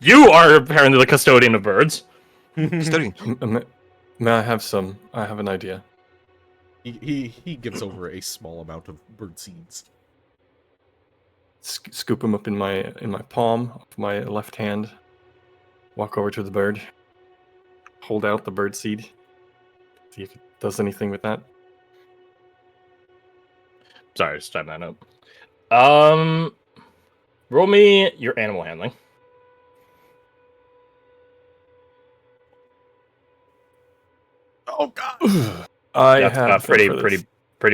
You are apparently the custodian of birds. Custodian. May I have some? I have an idea. He gives over a small amount of bird seeds. Scoop them up in my palm of my left hand. Walk over to the bird. Hold out the bird seed. See if it does anything with that. Sorry, just typing that up. Roll me your animal handling. Oh God! That's pretty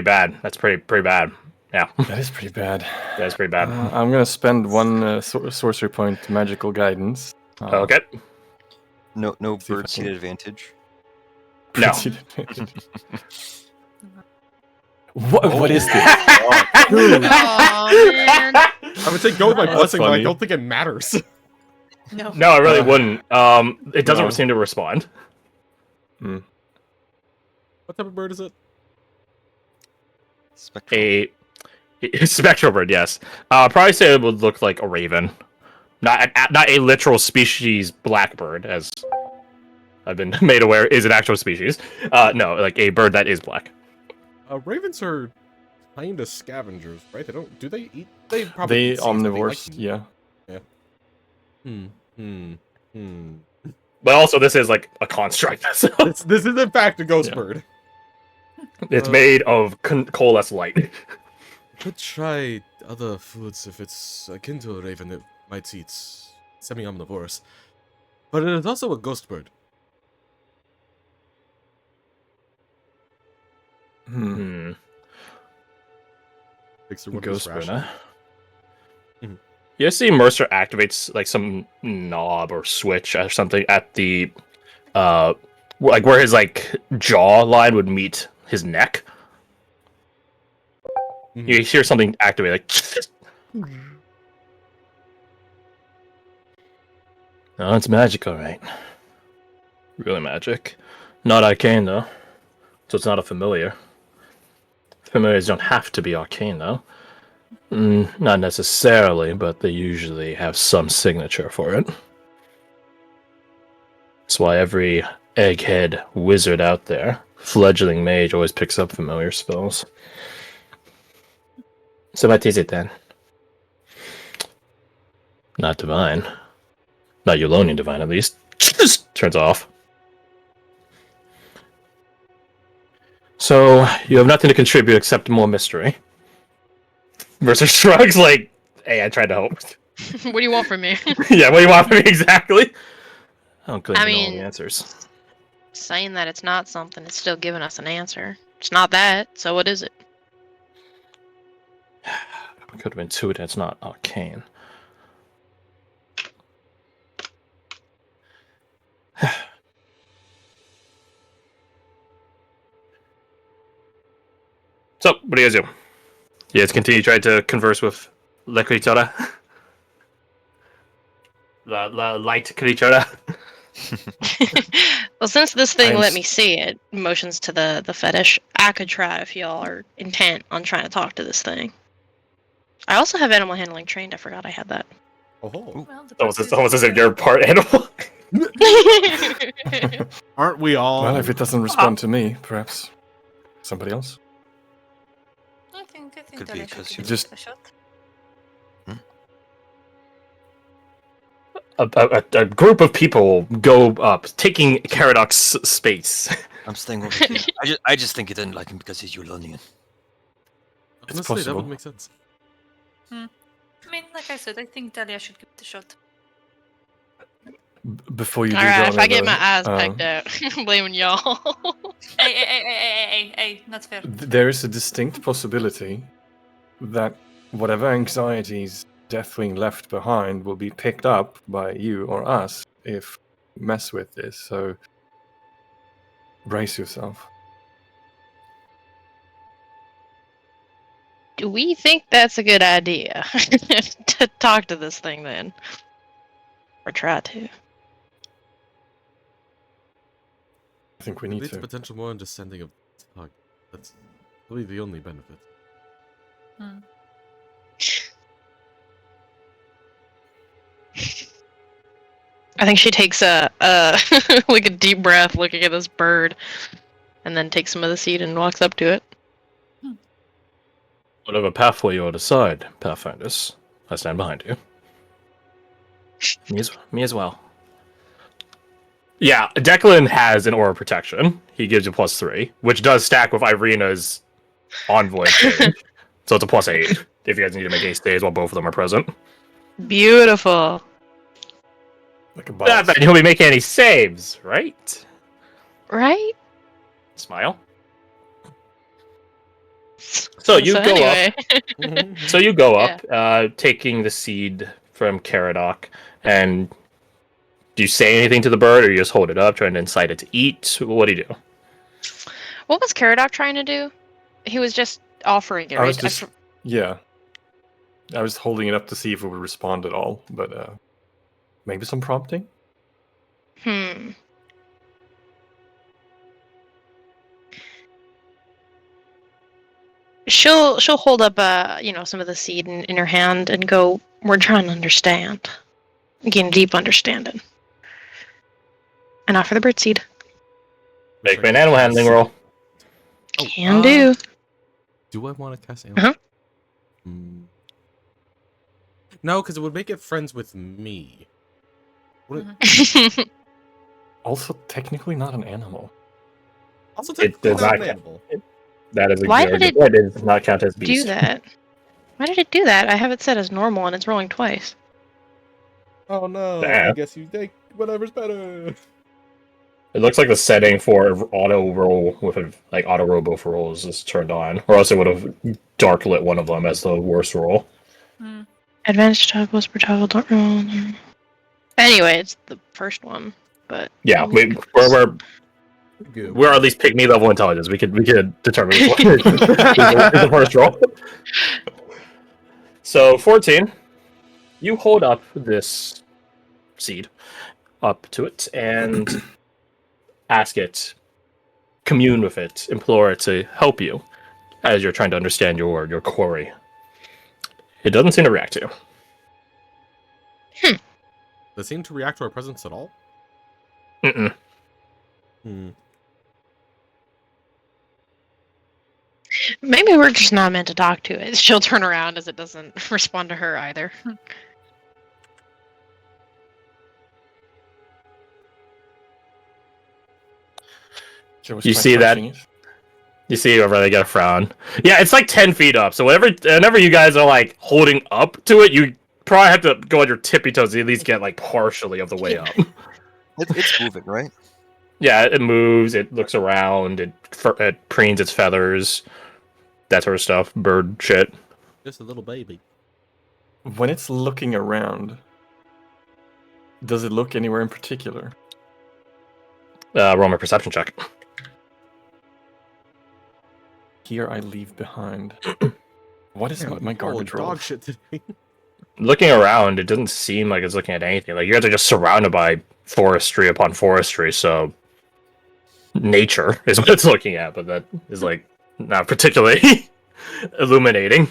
bad. That's pretty bad. Yeah, That is pretty bad. that's pretty bad. I'm gonna spend one sorcery point magical guidance. Okay. No See if I bird seed can- advantage. No. What is this? Oh man. I would say go with my That's blessing, but I funny. don't think it matters. No. No, I really wouldn't. It doesn't No. seem to respond. What type of bird is it? Spectral. A spectral bird, yes. Probably say it would look like a raven, not a literal species blackbird, as I've been made aware is an actual species. No, like a bird that is black. Ravens are kind of scavengers, right? They don't. Do they eat? They probably. They eat seeds, but they omnivores, like yeah. But also, this is like a construct. So This is in fact a ghost Yeah. bird. it's made of coalesce light. Could try other foods if it's akin to a raven. It might eat semi-omnivorous, but it is also a ghost bird. Makes her one of his Ghost bird, ration. huh? Mhm. You see Mercer activates like some knob or switch or something at the like where his like jaw line would meet his neck. Mhm. You hear something activate like No, it's magic, alright. Really magic. Not arcane though. So it's not a familiar. Familiars don't have to be arcane though. Not necessarily, but they usually have some signature for it. That's why every egghead wizard out there, fledgling mage, always picks up familiar spells. So what is it then? Not divine. Not Eulonian divine, at least. Just turns off. So, you have nothing to contribute except more mystery. Mercer shrugs like, hey, I tried to help. What do you want from me? Yeah, what do you want from me exactly? I don't claim I to know all mean- the answers. Saying that it's not something, it's still giving us an answer. It's not that, so what is it? I could have intuited it's not arcane. So, what do you guys do? You guys continue trying to converse with La Criatura? La light Criatura? Well, since this thing I'm let s- me see it, motions to the fetish, I could try if y'all are intent on trying to talk to this thing. I also have animal handling trained. I forgot I had that. Oh, Well, Almost as if you're part animal. aren't we all? Well, if it doesn't respond to me, perhaps somebody else. I think Could be Dalia because should you- give Just- it a shot. A group of people go up, taking Caradox's space. I'm staying over here. I just think you didn't like him because he's Eulonian. It's Honestly, that possible. would make sense. I mean, like I said, I think Dalia should give it a shot. Before you do Alright, go if I get another, my eyes pecked out, I'm blaming y'all. Hey, not fair. there is a distinct possibility that whatever anxieties Deathwing left behind will be picked up by you or us if you mess with this. So brace yourself. Do we think that's a good idea? To talk to this thing then? Or try to? I think we It need leads to to. potential more understanding of talk. That's probably the only benefit. I think she takes a like a deep breath, looking at this bird, and then takes some of the seed and walks up to it. Whatever pathway you decide, Pathfinders, I stand behind you. Me as well. Yeah, Declan has an aura of protection. He gives you +3, which does stack with Irina's envoy change. So it's a +8 if you guys need to make any stays while both of them are present. Beautiful. Like a Not boss. that he'll be making any saves, right? Right? Smile. So you go anyway. up. So you go up, taking the seed from Caradoc, and do you say anything to the bird, or you just hold it up, trying to incite it to eat? What do you do? What was Caradoc trying to do? He was just offering it, I was right? just, yeah. I was holding it up to see if it would respond at all, but maybe some prompting? Hmm. She'll hold up some of the seed in her hand and go, "We're trying to understand. Gain a deep understanding." And offer the bird seed. Make me an animal handling roll. Can do. Do I want to cast animal? Uh-huh. No, because it would make it friends with me. Would it- Also, technically not an animal. Also, It technically does not not an animal. That is a Why very did good point. It does not count as do beast. that? Why did it do that? I have it set as normal and it's rolling twice. Oh no! Damn. I guess you take whatever's better. It looks like the setting for auto roll with auto roll both rolls is turned on, or else it would have dark lit one of them as the worst roll. Advantage toggles per toggle, don't roll. Anyway, it's the first one, but Yeah, we're at least pygmy level intelligence. We could determine which one is the first roll. So 14, you hold up this seed up to it and ask it, commune with it, implore it to help you as you're trying to understand your quarry. It doesn't seem to react to you. Does it seem to react to our presence at all? Mm-mm. Maybe we're just not meant to talk to it. She'll turn around as it doesn't respond to her either. Joe's You tried see that? touching it. You see over they get a frown. Yeah, it's like 10 feet up. So whenever you guys are like holding up to it, you probably have to go on your tippy toes to at least get like partially of the way up. It's moving, right? Yeah, it moves. It looks around. It preens its feathers, that sort of stuff. Bird shit. Just a little baby. When it's looking around, does it look anywhere in particular? Roll my perception check. Here I leave behind. What is my garbage roll? Dog shit today. Looking around, it doesn't seem like it's looking at anything. Like you guys are just surrounded by forestry upon forestry, so nature is what it's looking at, but that is like not particularly illuminating.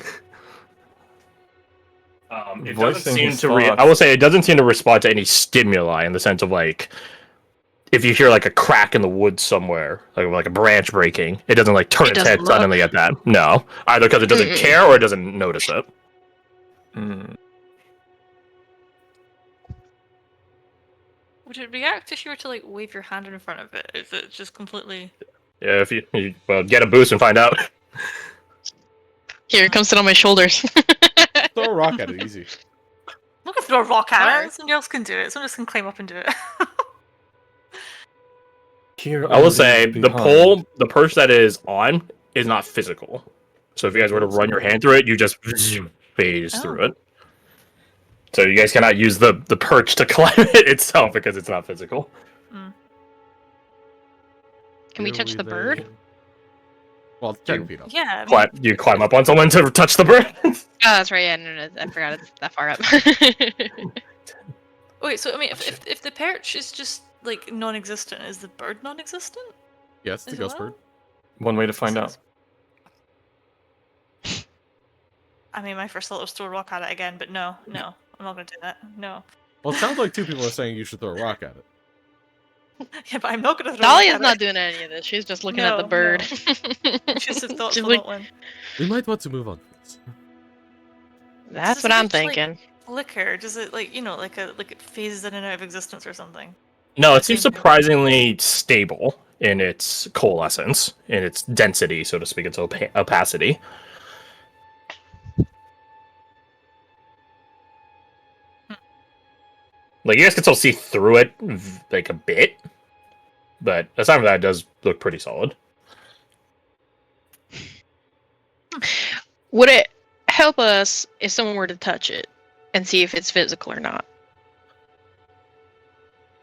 It doesn't Voicing seem his to. thoughts. I will say it doesn't seem to respond to any stimuli in the sense of like, if you hear like a crack in the woods somewhere, like a branch breaking, it doesn't like turn It its head doesn't look. suddenly at that. No, either because it doesn't Mm-mm. care or it doesn't notice it. Would it react if you were to like wave your hand in front of it? Is it just completely? Yeah, if you get a boost and find out. Here, come sit on my shoulders. Throw a rock at it, easy. I'm not gonna throw a rock at Alright. it. Somebody else can do it. Someone else can climb up and do it. Here I will leave say the behind. pole, the perch that is on, is not physical. So if you guys were to run your hand through it, you just phase through it. So you guys cannot use the perch to climb it itself because it's not physical. Can we touch the bird? Well, 10 feet up. Yeah. I mean, You climb up on someone to touch the bird. Oh, that's right. Yeah, no, I forgot it's that far up. wait. So I mean, if the perch is just like non-existent, is the bird non-existent? Yes, it's a As ghost well? bird. One way to find out. I mean, my first thought was throw a rock at it again, but no, I'm not gonna do that. No. Well, it sounds like two people are saying you should throw a rock at it. Yeah, but I'm not gonna throw. Dahlia's not doing any of this. She's just looking at the No, bird. She's a She's thoughtful like, one. We might want to move on. that's Does what it I'm actually, like, thinking. Flicker? Does it like like it phases in and out of existence or something? No, it seems Same thing. surprisingly stable in its coalescence, in its density, so to speak, its opacity. Like, you guys can still see through it, like, a bit. But aside from that, it does look pretty solid. Would it help us if someone were to touch it and see if it's physical or not?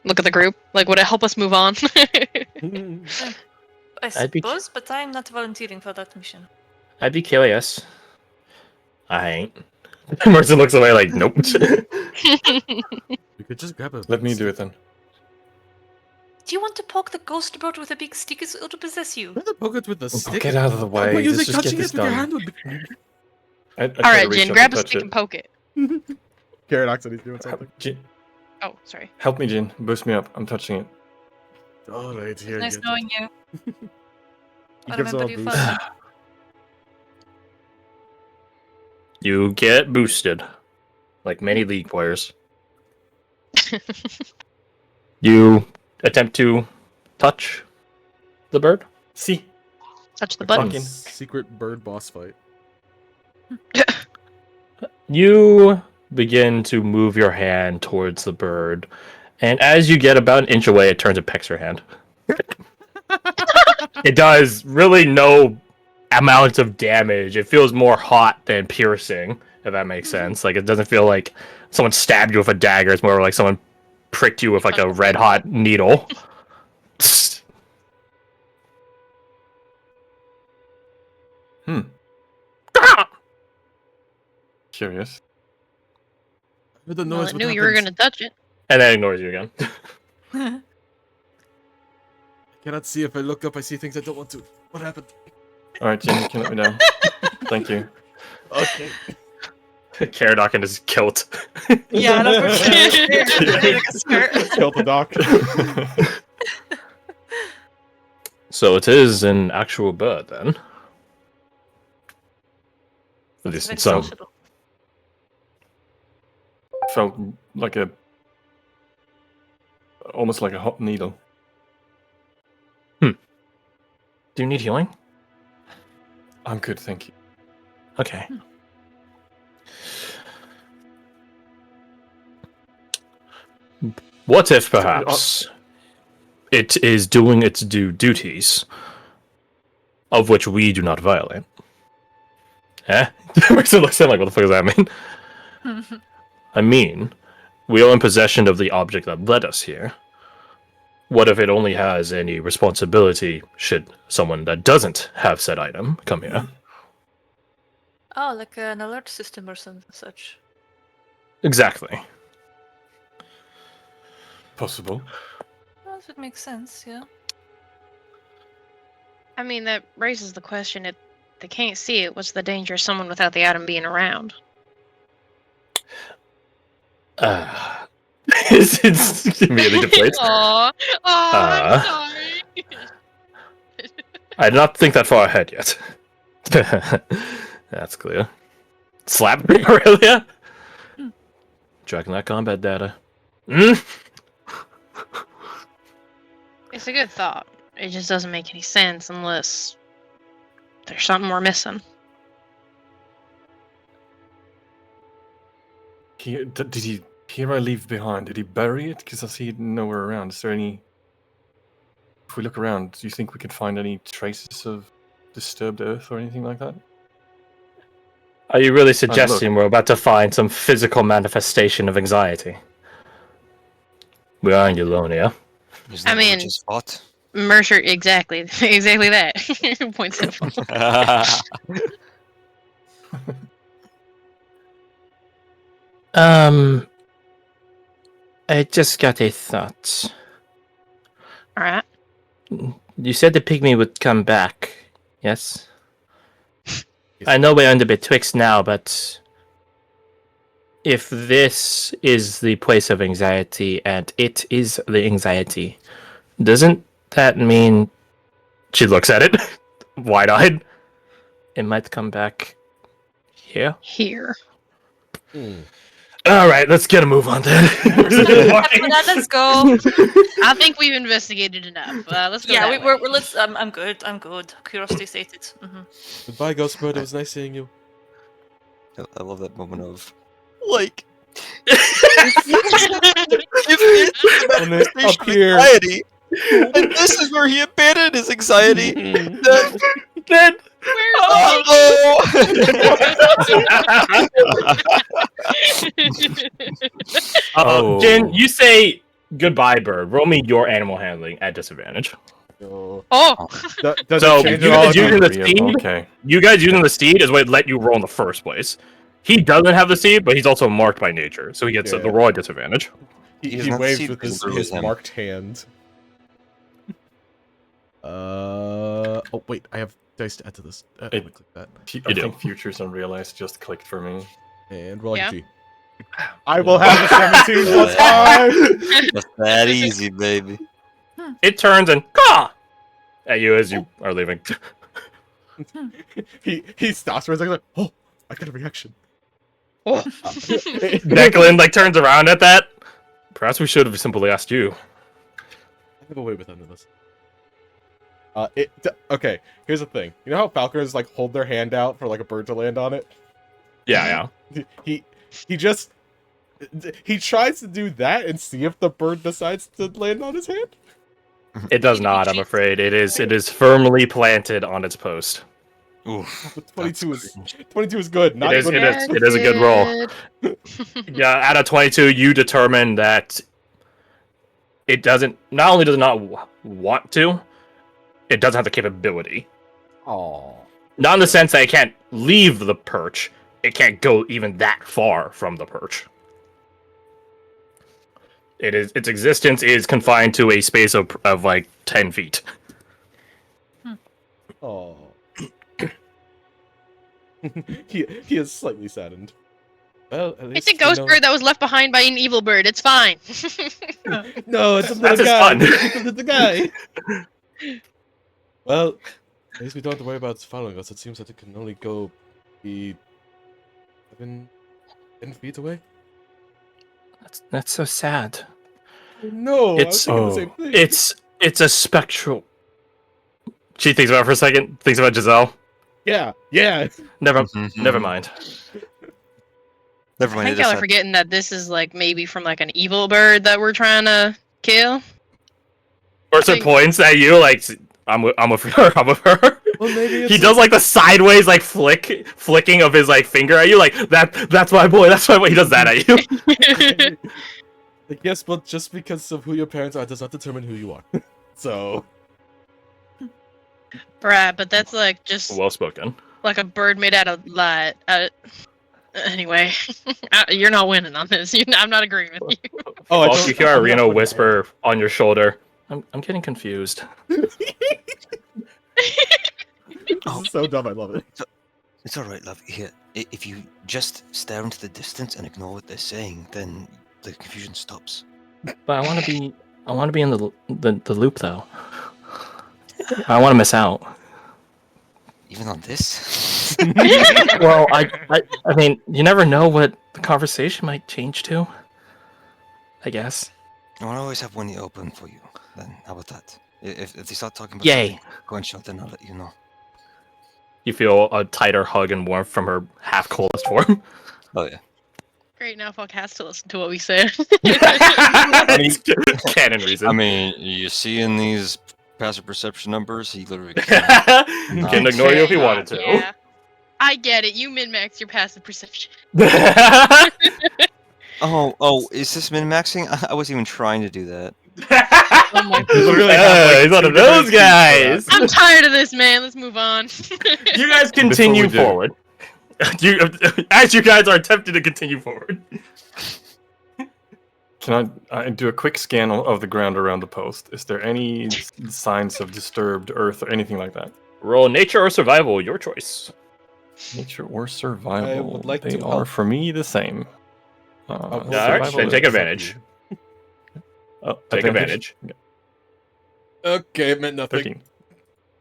Look at the group. Like, would it help us move on? I I'd be- suppose, but I'm not volunteering for that mission. I'd be curious. I ain't. Mercer looks away like, nope. We could just grab a. Let me do it then. Do you want to poke the ghost bird with a big stick? It'll possess you. Rather poke it with the stick. Get out of the way. But you Let's think just get touching this it with your done. hand would be. I'd All try to right, reach Jin, up grab and a touch stick it. and poke it. Garrett said he's doing something. Jin, Oh, sorry. help me, Jin. Boost me up. I'm touching it. All right, here. Nice get knowing you. He I gives remember all you boost. fondly. You get boosted. Like many League players. You attempt to touch the bird? See? Touch the Fuck. button. Fucking- Secret bird boss fight. You begin to move your hand towards the bird, and as you get about an inch away, it turns and pecks your hand. It does really no amount of damage. It feels more hot than piercing, if that makes sense. Like, it doesn't feel like someone stabbed you with a dagger. It's more like someone pricked you with like a red hot needle. Curious. I heard the Well, noise. I what knew you were happens. going to touch it. And then ignores you again. I cannot see. If I look up, I see things I don't want to. What happened? Alright, Jin, you can let me down. Thank you. Okay. Caradoc in his kilt. Yeah, that's what she like a skirt. Kill the doc. So it is an actual bird then. At least in Very some. sociable. Felt like a... almost like a hot needle. Do you need healing? I'm good, thank you. Okay. What if perhaps it is doing its due duties, of which we do not violate? Eh? Mercer looks at him like, what the fuck does that mean? I mean, we are in possession of the object that led us here. What if it only has any responsibility should someone that doesn't have said item come here? Oh, like an alert system or something such. Exactly. Possible. Well, that would make sense, yeah. I mean, that raises the question, if they can't see it, what's the danger of someone without the item being around? It's immediately deflates. Aw, I'm sorry. I did not think that far ahead yet. That's clear. Slap me, Aurelia? Tracking that combat data. It's a good thought. It just doesn't make any sense unless there's something we're missing. Did he hear I leave behind? Did he bury it? Because I see it nowhere around. Is there any... If we look around, do you think we could find any traces of disturbed earth or anything like that? Are you really suggesting we're about to find some physical manifestation of anxiety? We aren't alone here. Is I that what you mean- just thought? Mercer, exactly. Exactly that. Points at phone. I just got a thought. Alright. You said the pygmy would come back, yes? I know we're under betwixt now, but if this is the place of anxiety and it is the anxiety, doesn't that mean she looks at it wide-eyed? It might come back here. Here. All right, let's get a move on then. Let's go. I think we've investigated enough. Let's go. Yeah, that we're way. let's. I'm good. I'm good. Curiosity sated. Goodbye, Ghost Bird. It was nice seeing you. I love that moment of like if it's the And then manifestation up of here. anxiety, and this is where he abandoned his anxiety. then Oh. Jin, you say goodbye, bird. Roll me your animal handling at disadvantage. So, Oh, does So, it change you at all? guys using the Real- steed? Okay. You guys using the steed is what let you roll in the first place. He doesn't have the steed, but he's also marked by nature, so he gets Yeah. the roll at disadvantage. He He doesn't have to waves see with because his, it was his him. marked hand. Oh wait, I have dice to add to this. Let me click that. I do. think Futures Unrealized just clicked for me. And roll Yeah. G. I will have a 17 plus 5! That's that easy, baby. It turns and caw at you as you are leaving. He stops for a second like, oh, I got a reaction. oh. Declan like turns around at that. Perhaps we should have simply asked you. I have a way with under this. Okay, here's the thing. You know how falconers like hold their hand out for like a bird to land on it? Yeah. He just he tries to do that and see if the bird decides to land on his hand. It does not, I'm afraid. It is firmly planted on its post. Oof. But 22 is good. Not It is- good it enough. is- it is a good roll. Yeah, out of 22, you determine that it doesn't. Not only does it not want to, it doesn't have the capability. Aww. Not in the sense that it can't leave the perch. It can't go even that far from the perch. Its existence is confined to a space of like 10 feet. Oh. he is slightly saddened. Well, at It's least a ghost we know- bird that was left behind by an evil bird. It's fine. No, it's a That's little his guy. fun. It's a guy. Well, at least we don't have to worry about it following us. It seems that it can only go be 10 feet away. That's so sad. No, It's- I was thinking the same thing. It's a spectral. She thinks about it for a second. Thinks about Giselle. Yeah. Never Mm-hmm. mind. Never I mind. think it is y'all are not- forgetting that this is like maybe from like an evil bird that we're trying to kill. Person think- points at you like I'm with her. I'm with her. Well, maybe He does like the sideways like flicking of his like finger at you like that's my boy. That's my boy. He does that at you. Yes, but just because of who your parents are does not determine who you are. So, Right, but that's like just Well spoken. like a bird made out of light. Anyway, you're not winning on this. I'm not agreeing with you. oh, Also, you hear Reno whisper on your shoulder. I'm getting confused. This is so dumb. I love it. It's all right, love. Here, if you just stare into the distance and ignore what they're saying, then the confusion stops. But I want to be in the loop though. I want to miss out. Even on this. Well, I mean, you never know what the conversation might change to. I guess. I want to always have one ear open for you. Then how about that? If they start talking about Yay. something, go and shut. Then I'll let you know. You feel a tighter hug and warmth from her half coldest form. Oh yeah. Great, now Fuck has to listen to what we say. Canon reason. I mean, you see in these passive perception numbers, he literally. Can ignore you if he wanted to. Yeah. I get it. You min-max your passive perception. Oh, is this min-maxing? I wasn't even trying to do that. Oh my Literally have, like, He's one 2 of those different guys. I'm tired of this, man. Let's move on. You guys continue Before we do- forward. As you guys are attempting to continue forward. Can I do a quick scan of the ground around the post? Is there any signs of disturbed earth or anything like that? Roll nature or survival, your choice. Nature or survival? I would like they to are help. for me the same. Uh, Yeah, alright, survival then take is- advantage. Oh, Take advantage. Okay, it meant nothing. 13.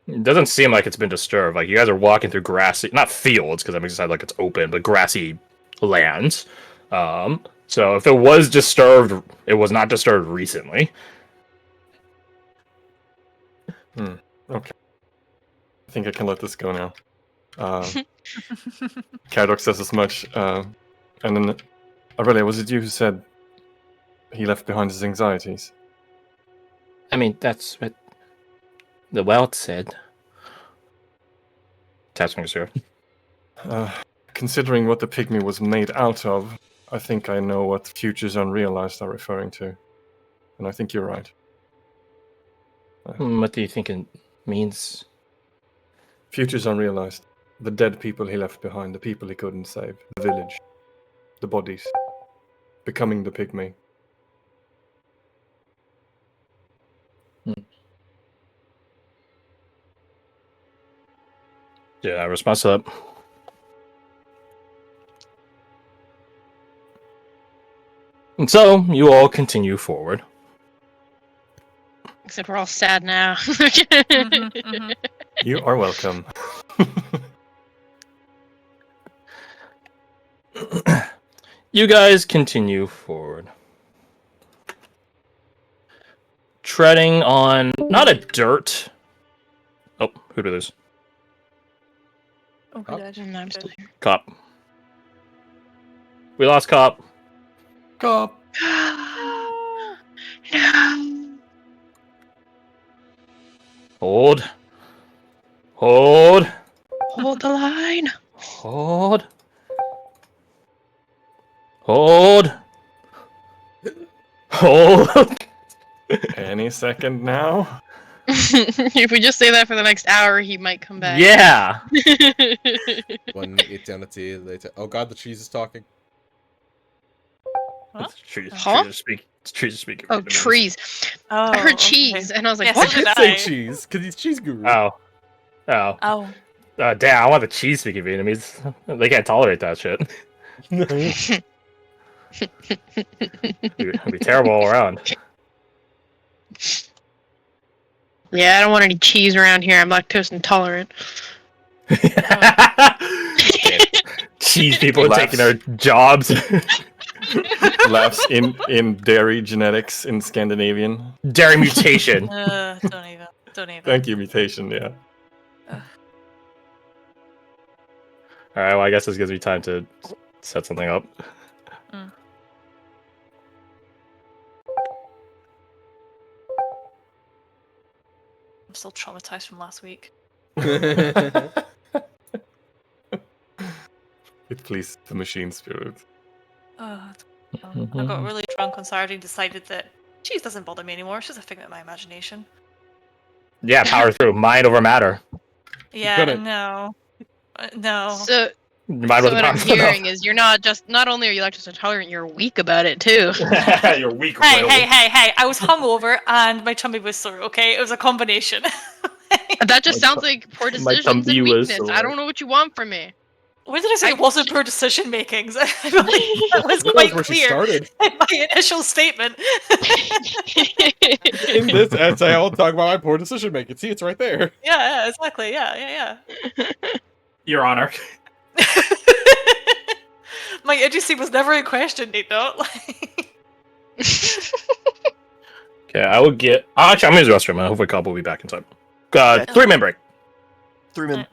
It doesn't seem like it's been disturbed. Like, you guys are walking through grassy, not fields, because I'm inside like it's open, but grassy lands. So if it was disturbed, it was not disturbed recently. Okay. I think I can let this go now. Kadok says as much. And then, Aurelia, was it you who said he left behind his anxieties? I mean, that's what the Welt said. Tapping his ear. Considering what the pygmy was made out of, I think I know what futures unrealized are referring to. And I think you're right. What do you think it means? Futures unrealized. The dead people he left behind, the people he couldn't save, the village, the bodies, becoming the pygmy. Yeah, response to that. And so, you all continue forward. Except we're all sad now. You are welcome. You guys continue forward. Treading on, not a dirt. Oh, who did this? Oh, Oh. good. And I'm still here. Cop. We lost Cop. Cop. No. Hold. Hold. Hold the line. Hold. Hold. Hold. Any second now. If we just say that for the next hour, he might come back. Yeah. 1 eternity later. Oh god, the cheese is talking. Huh? Trees, Huh? trees speak. Trees speak. Oh, trees. Oh, I heard okay. cheese, and I was like, Yes, I what? so did did say I. cheese, because he's cheese guru. Oh. Oh. Oh. Damn, I want the cheese speaking Vietnamese. They can't tolerate that shit. It'd be terrible all around. Yeah, I don't want any cheese around here. I'm lactose intolerant. Cheese people are Laughs. taking their jobs. Laughs in dairy genetics in Scandinavian. Dairy mutation. Don't even. Don't even. Thank you, mutation, yeah. Alright, well, I guess this gives me time to set something up. I'm still traumatized from last week. It pleased the machine spirit. I got really drunk on Saturday and decided that cheese doesn't bother me anymore. It's just a figment of my imagination. Yeah, power through. Mind over matter. Yeah, couldn't. no. No. So, Mind so over what I'm matter. hearing is you're not only are you lactose intolerant, you're weak about it too. You're weak. Hey, Will. hey! I was hungover and my tummy was sore. Okay, it was a combination. That just My sounds tu- like poor my decisions tummy and was weakness. sore. I don't know what you want from me. When did I say it wasn't poor decision making? I believe that was That quite was where she clear started. in my initial statement. In this essay, I'll talk about my poor decision making. See, it's right there. Yeah, exactly. Yeah. Your Honor. My idiocy was never in question, Nate. No. Okay, I will get. Actually, I'm gonna use the restroom. Hopefully, Cobb will be back in time. 3-minute break. 3 minutes.